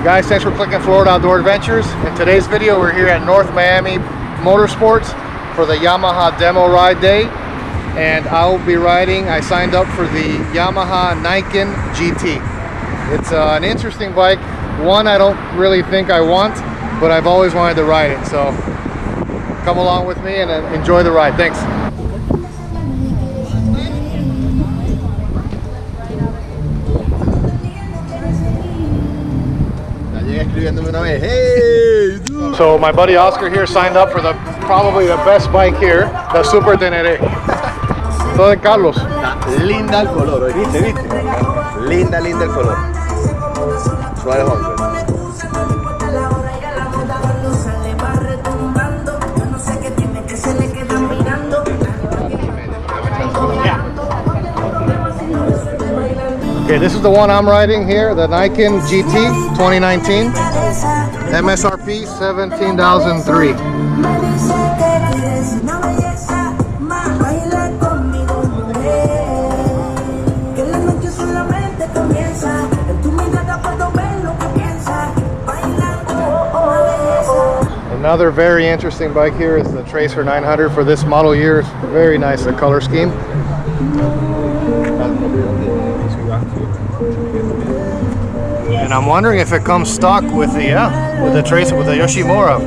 Guys, thanks for clicking Florida Outdoor Adventures. In today's video, we're here at North Miami Motorsports for the Yamaha Demo Ride Day. And I'll be riding, I signed up for the Yamaha Niken GT. It's an interesting bike. One I don't really think I want, but I've always wanted to ride it. So come along with me and enjoy the ride. Thanks. So my buddy Oscar here signed up for probably the best bike here, the Super Tenere. Todo de Carlos. Linda el color, ¿viste? Linda el color. Suave hombre. Okay, this is the one I'm riding here, the Niken GT 2019. MSRP $17,003. Another very interesting bike here is the Tracer 900 for this model year. It's very nice, the color scheme. And I'm wondering if it comes stock with the Tracer, with the Yoshimura.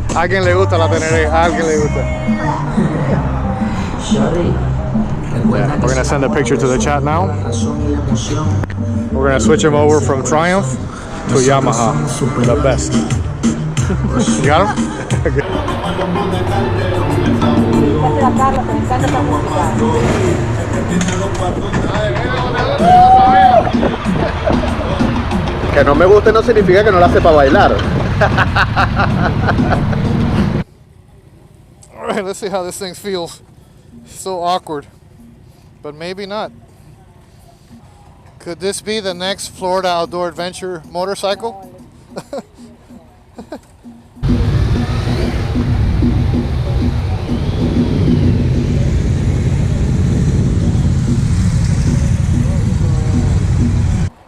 A alguien le gusta la Tenere, a alguien le gusta. Yeah, we're gonna send a picture to the chat now. We're gonna switch him over from Triumph to Yamaha, the best. You got him? Que no me guste no significa que no la sepa bailar. All right, let's see how this thing feels. So awkward, but maybe not. Could this be the next Florida Outdoor Adventure motorcycle?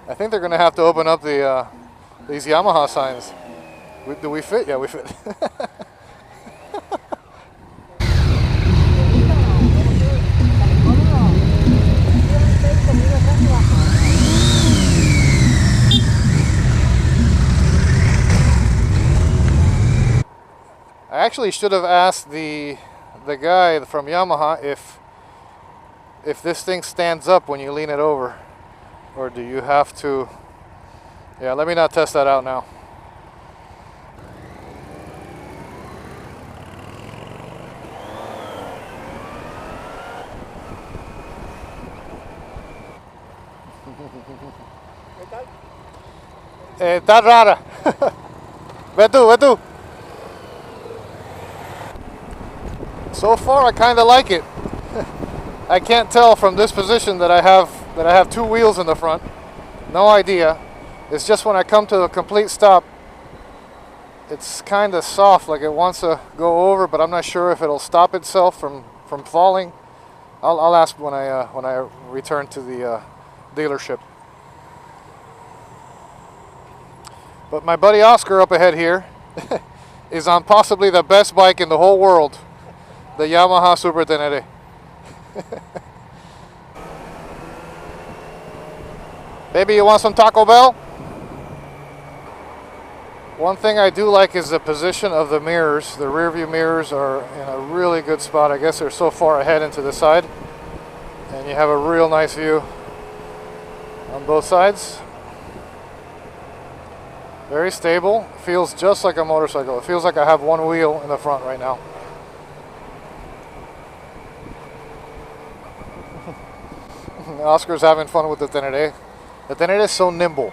I think they're going to have to open up these Yamaha signs. Do we fit? Yeah, we fit. I actually should have asked the guy from Yamaha if this thing stands up when you lean it over, or do you have to? Yeah, let me not test that out now. Está rara. Ve tú. So far, I kind of like it. I can't tell from this position that I have two wheels in the front. No idea. It's just when I come to a complete stop, it's kind of soft, like it wants to go over, but I'm not sure if it'll stop itself from falling. I'll ask when I return to the dealership. But my buddy Oscar up ahead here is on possibly the best bike in the whole world, the Yamaha Super Tenere. Baby, you want some Taco Bell? One thing I do like is the position of the mirrors. The rear view mirrors are in a really good spot. I guess they're so far ahead and to the side. And you have a real nice view on both sides. Very stable. Feels just like a motorcycle. It feels like I have one wheel in the front right now. Oscar's having fun with the Tenere. The Tenere is so nimble.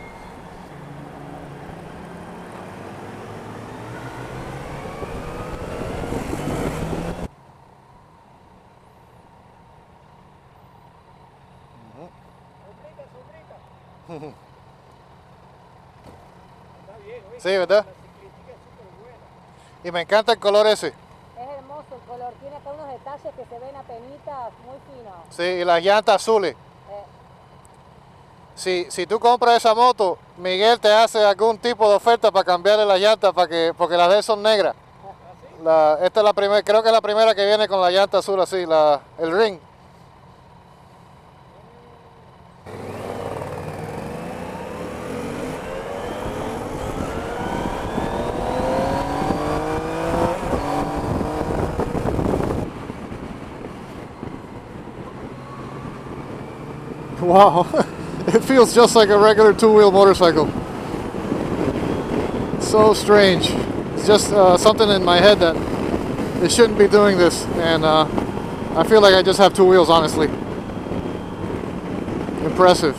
Sí, ¿verdad? Y me encanta el color ese. Es hermoso hermoso el color. Tiene acá unos detalles que se ven apenitas, muy finos. Sí, y las llantas azules. Si tú compras esa moto, Miguel te hace algún tipo de oferta para cambiarle las llantas porque las de él son negras. Esta es la primera, creo que es la primera que viene con la llanta azul así, el ring. Wow, it feels just like a regular two-wheel motorcycle. So strange. It's just something in my head that it shouldn't be doing this, and I feel like I just have two wheels, honestly. Impressive.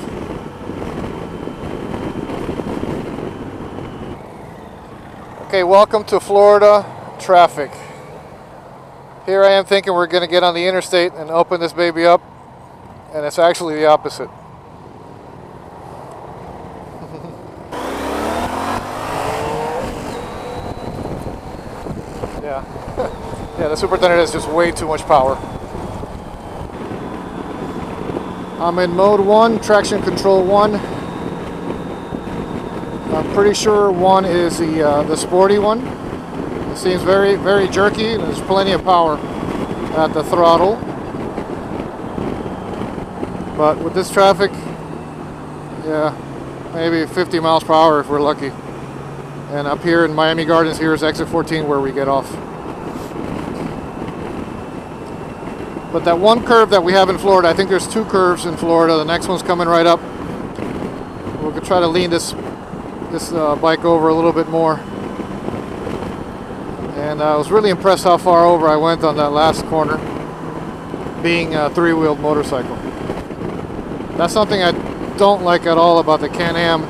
Okay, welcome to Florida traffic. Here I am thinking we're going to get on the interstate and open this baby up, and it's actually the opposite. Yeah. Yeah, the Super has just way too much power. I'm in mode 1, traction control 1. I'm pretty sure 1 is the sporty one. It seems very, very jerky, and there's plenty of power at the throttle. But with this traffic, yeah, maybe 50 miles per hour if we're lucky. And up here in Miami Gardens, here is exit 14 where we get off. But that one curve that we have in Florida, I think there's 2 curves in Florida. The next one's coming right up. We're gonna try to lean this bike over a little bit more. And I was really impressed how far over I went on that last corner, being a 3-wheeled motorcycle. That's something I don't like at all about the Can-Am.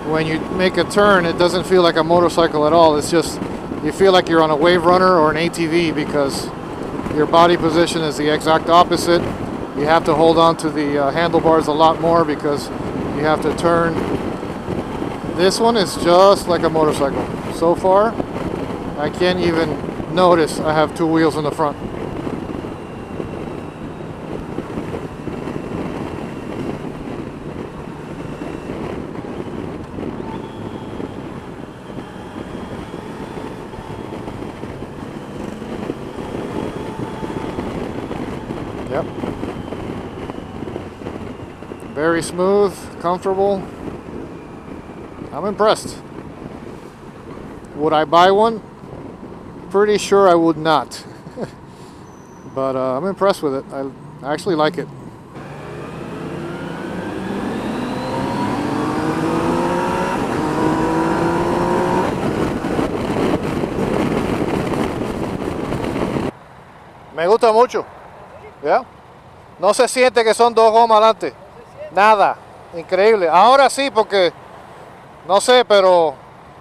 When you make a turn, it doesn't feel like a motorcycle at all. It's just, you feel like you're on a wave runner or an ATV because your body position is the exact opposite. You have to hold on to the handlebars a lot more because you have to turn. This one is just like a motorcycle. So far, I can't even notice I have 2 wheels in the front. Yep. Very smooth, comfortable. I'm impressed. Would I buy one? Pretty sure I would not. But I'm impressed with it. I actually like it. Me gusta mucho. ¿Ya? No se siente que son 2 gomas adelante. Nada. Increíble. Ahora sí, porque no sé, pero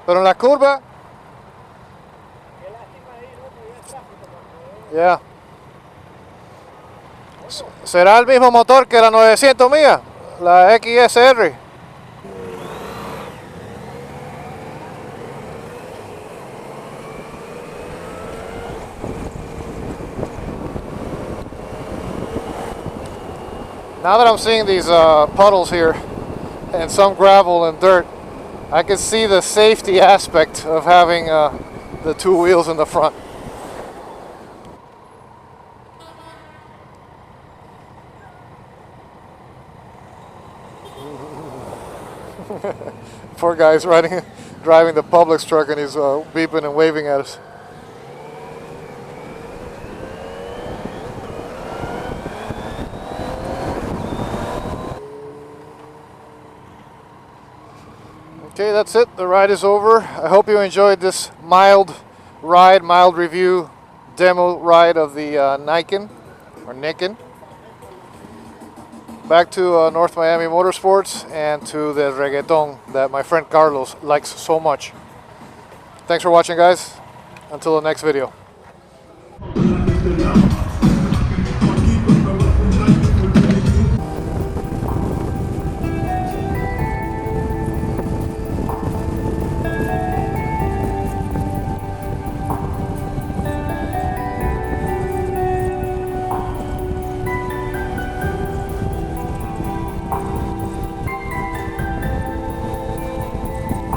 en la curva. Ya. ¿Será el mismo motor que la 900 mía? La XSR. Now that I'm seeing these puddles here and some gravel and dirt, I can see the safety aspect of having the 2 wheels in the front. Poor guy's driving the Publix truck and he's beeping and waving at us. Okay, that's it. The ride is over. I hope you enjoyed this mild ride, mild review, demo ride of the Niken, or Niken. Back to North Miami Motorsports and to the reggaeton that my friend Carlos likes so much. Thanks for watching, guys. Until the next video.